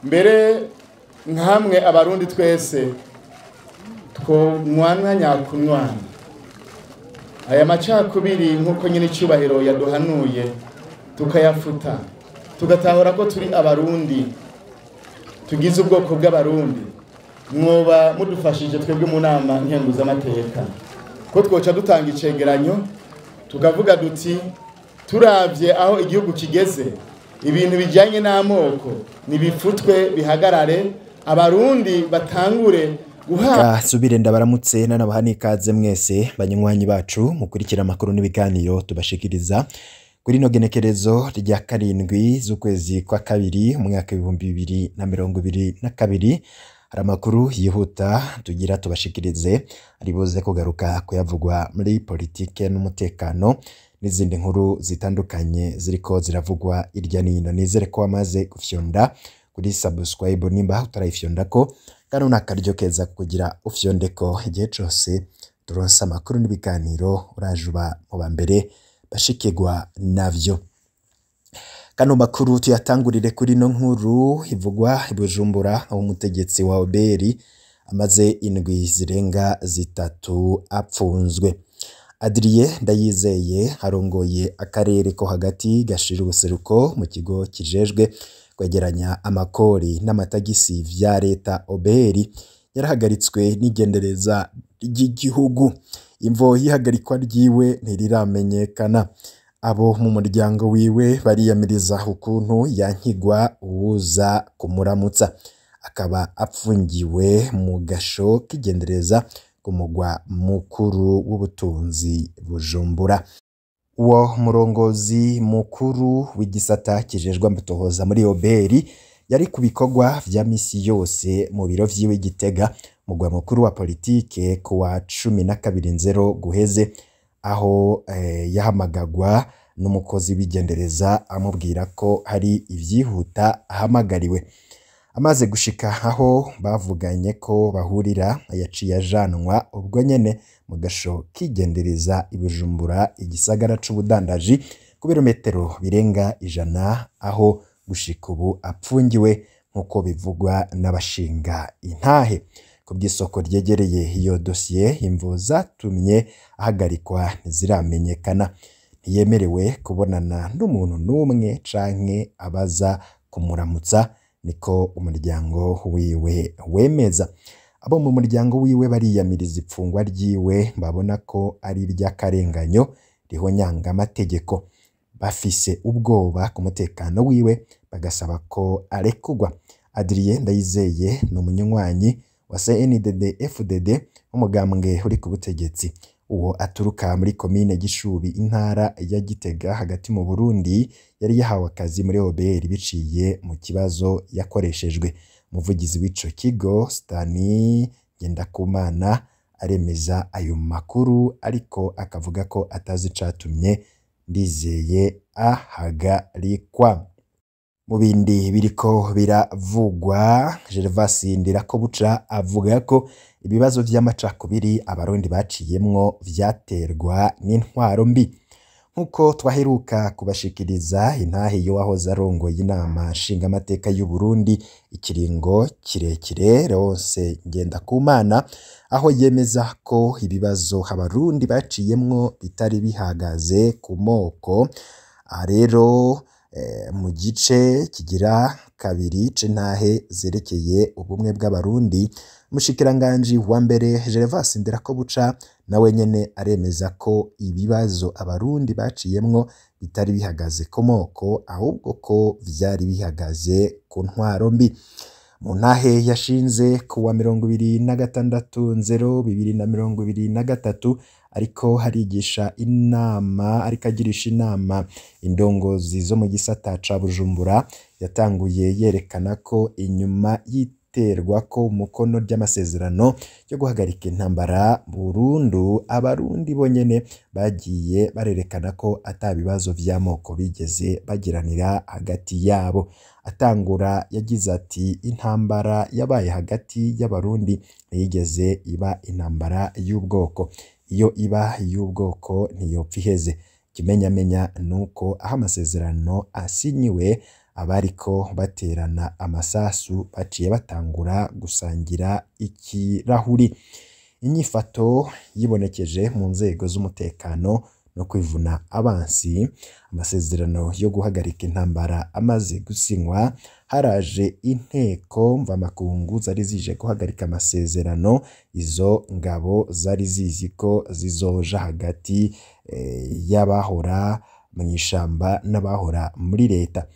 mbere nkamwe abarundi twese twonwana nyakunwana. Aya macakubiri nkuko nyine icubahiro yaduhanuye tukayafuta, tugatahura ko turi abarundi, tugize ubwoko bw'abarundi. Mwoba mudufashije twebwe mu nama nkenguzamateka ko twoca dutanga icegeranyo tukavuga duti turavye aho igihugu kigeze, ibintu bijanye n'amoko nibifutwe bihagarare, abarundi batangure subire ndabaramutse nanabaha ikaze mwese banywanyi bacu mukurikira amakuru n'ibiganiro tubashikiriza kuri no genekerezo rya 7 z'ukwezi kwa kabiri mu mwaka 2022. Hari amakuru yihuta tugira tubashikirize aribuze kugaruka kuyavugwa muri politike n'umutekano n'izindi nkuru zitandukanye ziriko ziravugwa irya nino. Nizere ko wamaze gufyonda kuri subscribe nimba utarayifyondako, kandi nakaryo keza kugira ufyondeko igihe cyose turonsa amakuru n'ibiganiro urajuba mu bambere bashikirwa navyo. Kano makuru tuyatangurire kuri no nkuru ivugwa i Bujumbura, aho umutegetsi wa Oberi amaze indwi zirenga zitatu apfunzwe. Adrien Ndayizeye arongoye akarere ko hagati gashira ubuseruko mu kigo kijejwe kwegeranya amakori n'amatagisi vya leta Oberi yarahagaritswe n'igendereza ry'igihugu. Imvo yihagarikwa ryiwe ntiriramenyekana. Abo mu muryango wiwe bariyamiriza ukuntu yankigwa uwuza kumuramutsa, akaba apfungiwe mu gasho k'igendereza ku mugwa mukuru w'ubutunzi Bujumbura. Uwo murongozi mukuru w'igisata kijejwe amatohoza muri Oberi yari ku bikorwa vya misi yose mu biro vyiwe Gitega, mugwa mukuru wa politike ku wa 12/0 guheze, aho yahamagagwa n'umukozi w'igendereza amubwira ko hari ivyihuta ahamagariwe. Amaze gushika aho bavuganye ko bahurira, yaciye ajanwa ubwo nyene mu gasho kigendereza i Bujumbura, igisagara c'ubudandaji ku birometero birenga 100, aho gushika ubu apfungiwe nkuko bivugwa n'abashinga intahe. Ku by'isoko ryegereye iyo dosiye, imvo zatumye ahagarikwa ntiziramenyekana. Ntiyemerewe kubonana n'umuntu n'umwe canke abaza kumuramutsa, niko umuryango wiwe wemeza. Abo mu muryango wiwe bariyamiriza ipfungwa ryiwe, babona ko ari iry'akarenganyo rihonyanga amategeko. Bafise ubwoba ku mutekano wiwe, bagasaba ko arekugwa. Adrien Ndayizeye ni umunywanyi wa CNDD-FDD, umugambwe uri ku butegetsi. Uwo aturuka muri komine Gishubi, intara ya Gitega hagati mu Burundi, yari yahawe akazi muri Oberi biciye mu kibazo yakoreshejwe. Umuvugizi w'ico kigo Stani Ngendakumana aremeza ayo makuru, ariko akavuga ko atazi catumye Ndizeye ahagarikwa. Mu bindi biriko biravugwa, Gervais Ndirakobuca avuga ko ibibazo vy'amacakubiri abarundi baciyemwo vyaterwa n'intwaro mbi. Nkuko twaheruka kubashikiriza, intahe yo wahoze arongoye inama nshingamateka y'u Burundi ikiringo kirekire Rose Ngendakumana, aho yemeza ko ibibazo abarundi baciyemwo bitari bihagaze ku moko. Rero mu gice kigira kabiri c'intahe zerekeye ubumwe bw'abarundi, umushikiranganje wa mbere Gervais Ndirakobuca nawe nyene aremeza ko ibibazo abarundi baciyemwo bitari bihagaze ku moko, ahubwo ko vyari bihagaze ku ntwaro mbi. Mu ntahe yashinze ku wa 26/0/2023, ariko harigisha inama, ariko agirisha inama indongozi zo mu gisata ca Bujumbura, yatanguye yerekana ko inyuma y'iterwa ko umukono ry'amasezerano yo guhagarika intambara burundu, abarundi bonyene bagiye barerekana ko atabibazo vy'amoko bigeze bagiranira hagati yabo. Atangura yagize ati, intambara yabaye hagati y'abarundi ntiyigeze iba intambara y'ubwoko. Iyo iba y'ubwoko ntiyopfa iheze. Kimenyamenya nuko aho amasezerano asinyiwe abariko baterana amasasu baciye batangura gusangira ikirahuri. Inyifato yibonekeje mu nzego z'umutekano no kwivuna abansi. Amasezerano yo guhagarika intambara amaze gusinywa, haraje inteko mvamakungu zari zije guhagarika amasezerano. Izo ngabo zari zizi ko zizoja hagati y'abahora mw'ishamba n'abahora muri leta.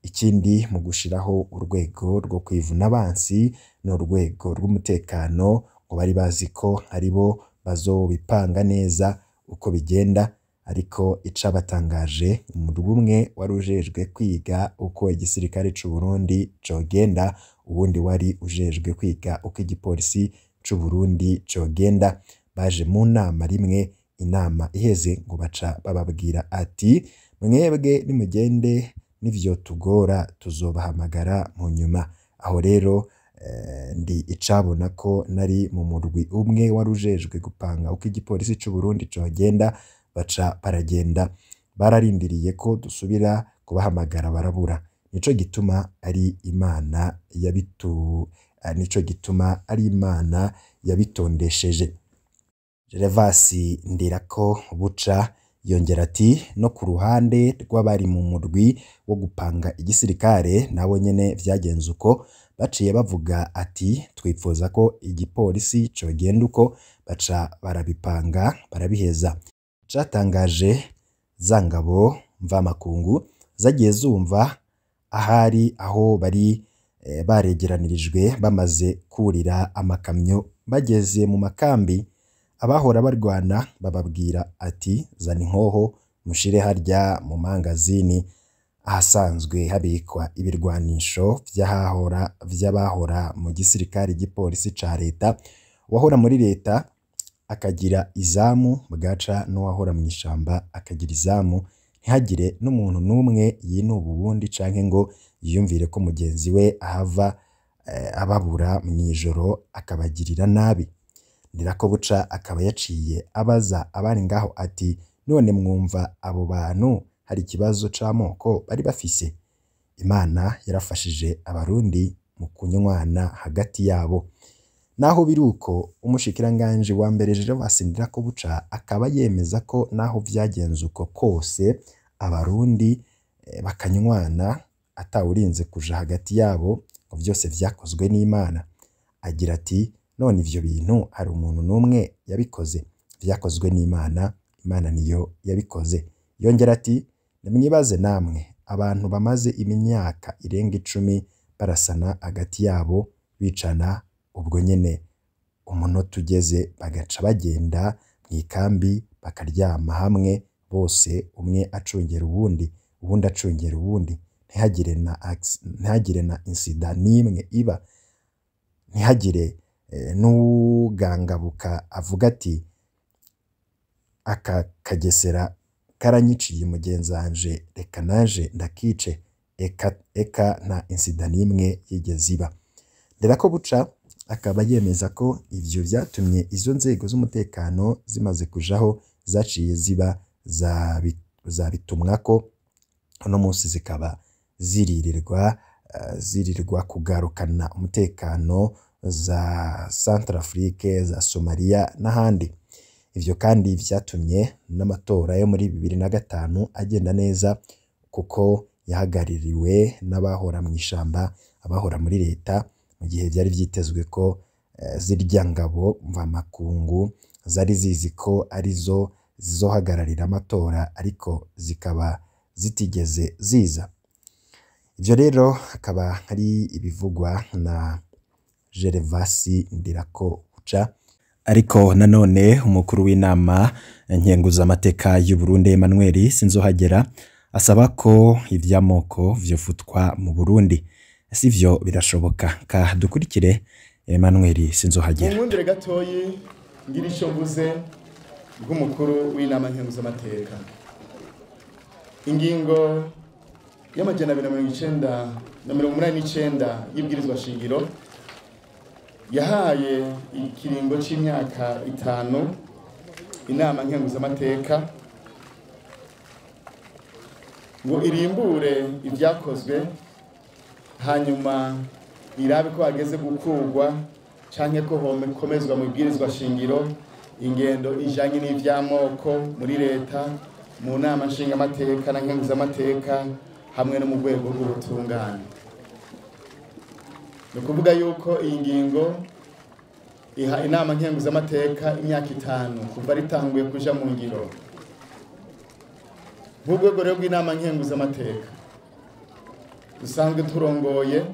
Ikindi mu gushiraho urwego rwo kwivuna abansi n'urwego rw'umutekano, ngo bari bazi ko aribo bazobipanga neza uko bigenda. Ariko icabatangaje, umurwi umwe wari ujejwe kwiga uko igisirikare c'u Burundi cogenda, uwundi wari ujejwe kwiga uko igipolisi c'u Burundi cogenda, baje mu nama rimwe. Inama iheze ngo baca bababwira ati mwebwe nimugende n'ivyo tugora tuzobahamagara mu nyuma. Aho rero ndi icabona ko nari mu murwi umwe wari ujejwe gupanga uko igipolisi c'u Burundi cogenda. Baca baragenda, bararindiriye ko dusubira kubahamagara barabura. Nico gituma ari Imana yabitondesheje. Gervais Ndirakobuca yongera ati no ku ruhande rw'abari mu murwi wo gupanga igisirikare nabo nyene vyagenze uko. Baciye bavuga ati twipfuza ko igipolisi cogenda uko. Baca barabipanga barabiheza. Catangaje, za ngabo mvamakungu zagiye zumva ahari aho bari baregeranirijwe bamaze kurira amakamyo. Bageze mu makambi, abahora barwana bababwira ati zana inkoho mushire harya mu mangazini ahasanzwe habikwa ibirwanisho vy'abahora mu gisirikare igipolisi ca leta. Uwahora muri leta akagira izamu, bwaca n'uwahora mu ishamba akagira izamu. Ntihagire n'umuntu n'umwe yinuba uwundi canke ngo yiyumvire ko mugenzi we ahava ababura mw'ijoro akabagirira nabi. Ndirakobuca akaba yaciye abaza abari ngaho ati none mwumva abo bantu hari ikibazo c'amoko bari bafise? Imana yarafashije abarundi mu kunywana hagati yabo. Naho biruko, umushikiranganje wa mbere Gervais Ndirakobuca akaba yemeza ko naho vyagenze uko kose abarundi bakanywana atawurinze kuja hagati yabo, ngo vyose vyakozwe n'Imana. Agira ati none ivyo bintu hari umuntu n'umwe yabikoze? Vyakozwe n'Imana, Imana niyo yabikoze. Yongera ati nimwibaze namwe, abantu bamaze imyaka irenga 10 barasana hagati yabo bicana, ubwo nyene umunota ugeze bagaca bagenda mw'ikambi bakaryama hamwe bose, umwe acungera uwundi, uwundi acungera uwundi. Ntihagire na insida n'imwe iba. Ntihagire n'ugangabuka avuga ati aka kagesera karanyiciye umugenzanje reka naje ndakice. Eka nta insida n'imwe yigeze iba. Ndirakobuca akaba yemeza ko ivyo vyatumye izo nzego z'umutekano zimaze kujaho zaciye ziba zabitumwako. Uno munsi zikaba ziririrwa kugarukana umutekano za Centrafrique, za Somalia n'ahandi. Ivyo kandi vyatumye n'amatora yo muri 2005 agenda neza, kuko yahagaririwe n'abahora mw'ishamba, abahora muri leta, mu gihe vyari vyitezwe ko zirya ngabo mvamakungu zari zizi ko arizo zizohagararira amatora, ariko zikaba zitigeze ziza. Ivyo rero akaba ari ibivugwa na Gervais Ndirakobuca. Ariko nanone umukuru w'inama nkenguzamateka y'u Burundi Emanuel Sinzohagera asaba ko ivy'amoko vyofutwa mu Burundi. Sivyo birashoboka. Ka dukurikire Emanuel Sinzohagera. Mundire gatoyi ngira ico mvuze bw'umukuru w'inama nkenguzamateka. Ingingo y'amajana 289 y'ibwirizwa shingiro yahaye ikiringo c'imyaka 5 inama nkenguzamateka ngo irimbure ibyakozwe hanyuma irabe ko hageze gukurwa canke ko hokomezwa mu bwirizwa shingiro ingendo ijanye n'ivy'amoko muri leta mu nama nshingamateka na nkenguzamateka hamwe no mu rwego rw'ubutungane. Ni ukuvuga yuko iyi ngingo iha inama nkenguzamateka imyaka 5 kuva ritanguye kuja mu ngiro. Nk'urwego rero rw'inama nkenguzamateka dusanzwe turongoye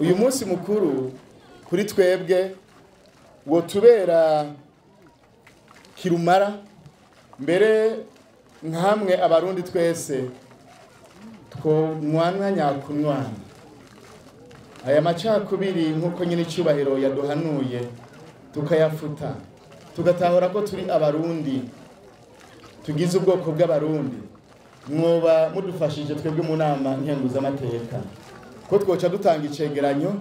uyu munsi mukuru kuri twebwe wo tubera kirumara mbere nkamwe abarundi twese twonwana nyakunwana aya macakubiri nk'uko nyine icubahiro yaduhanuye tukayafuta tugatahura ko turi abarundi tugize ubwoko bw'abarundi mwoba mudufashije twebwe mu nama nkenguzamateka ko twoca dutanga icegeranyo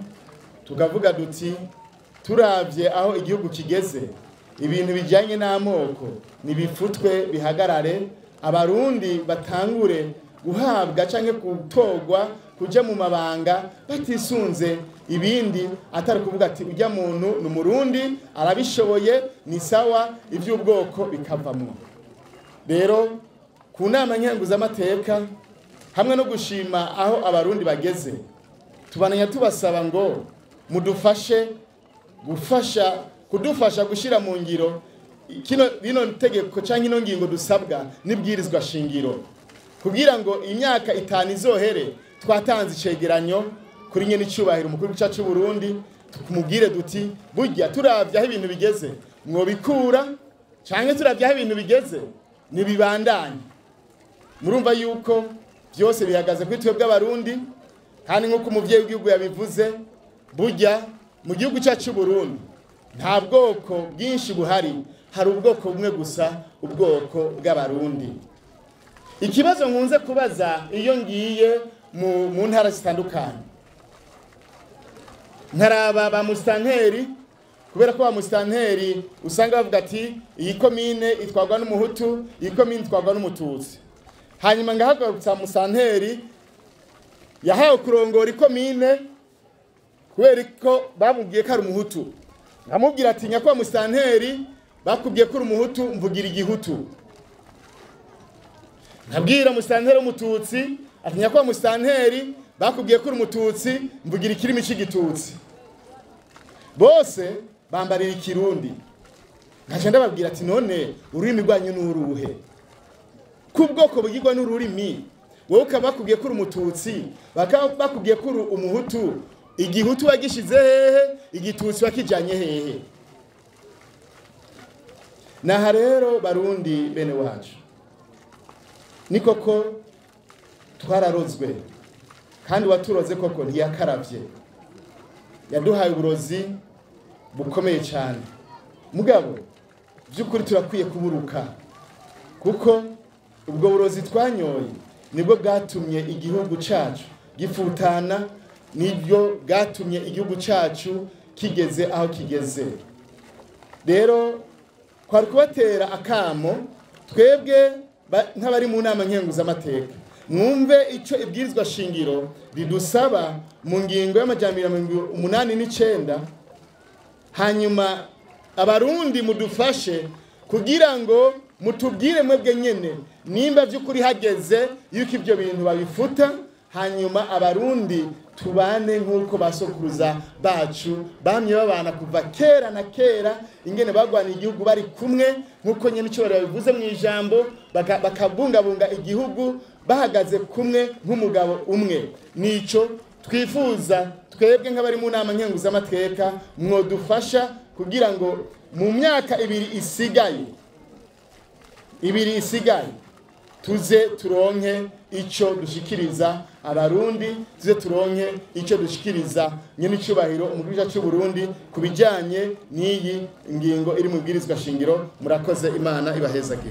tukavuga duti turavye aho igihugu kigeze ibintu bijanye n'amoko nibifutwe bihagarare abarundi batangure guhabwa canke gutogwa kuja mu mabanga batisunze ibindi atari kuvuga ati ujya muntu n'umurundi arabishoboye ni sawa ivy'ubwoko bikavamwo. Rero ku nama nkenguzamateka hamwe no gushima aho abarundi bageze tubananya tubasaba ngo mudufashe kudufasha gushira mu ngiro rino tegeko canke ino ngingo dusabwa n'ibwirizwa shingiro kugira ngo imyaka 5 izohere twatanze icegeranyo kuri nyene icubahiro umukuru w'igihugu cy'u Burundi tukumubwire duti burya turavye aho ibintu bigeze mwobikura canke turavye aho ibintu bigeze nibibandanye. Murumva yuko byose bihagaze kuri twebwe abarundi kandi nk'uko umuvyeyi w'igihugu yabivuze burya mu gihugu cy'u Burundi nta bwoko bwinshi buhari, hari ubwoko bumwe gusa, ubwoko bw'abarundi. Ikibazo nkunze kubaza iyo ngiye mu ntara zitandukanye nkaraba ba mustanteri kubera ko ba mustanteri usanga bavuga ati iyi komine itwagwa n'umuhutu iyi komine itwagwa n'umututsi hanyuma ngahagarutsa mustanteri yahawe kurongora ikomine kubera ko bamubwiye ko ari umuhutu nkamubwira ati nyakwa mustanteri bakubwiye ko ari umuhutu mvugira igihutu nkabwira mustanteri w'umututsi ati nyakwa mustanteri bakubwiye ko uri umututsi mvugira ikirimi c'igitutsi bose bambarira ikirundi nkaje ndababwira ati none ururimi rwanyu n'uruhe kubwoko bugirwa n'ururimi wowe ukabakubwiye ko uri umututsi bakubwiye ko uri umuhutu igihutu wagishize hehe igitutsi wakijanye hehe naha rero barundi bene wacu ni koko twararozwe kandi waturoze koko ntiyakaravye yaduhaye uburozi bukomeye cyane mugabo by'ukuri turakwiye kuburuka kuko ubwo burozi twanyoye nibwo bwatumye igihugu cacu gifutana nibyo bwatumye igihugu cacu kigeze aho kigeze. Rero kwari kubatera akamo twebwe nk'abari mu nama nkenguzamateka mwumve ico ibwirizwa shingiro ridusaba mu ngingo y'amajambiro 89 hanyuma abarundi mudufashe kugira ngo mutubwire mwebwe nyene nimba by'ukuri hageze yuko ibyo bintu babifuta hanyuma abarundi tubane nk'uko basokuruza bacu bamye babana kuva kera na kera ingene bagwana igihugu bari kumwe nk'uko nyene ico babivuze mu ijambo bakabungabunga igihugu bahagaze kumwe nk'umugabo umwe. Nico twifuza twebwe nk'abari mu nama nkenguzamateka mwodufasha kugira ngo mu myaka 2 isigaye tuze turonke ico dushikiriza abarundi tuze turonke ico dushikiriza nyene icubahiro umukuru cy'u Burundi kubijanye n'iyi ngingo iri mu bwirizwa shingiro. Murakoze, Imana ibahezage.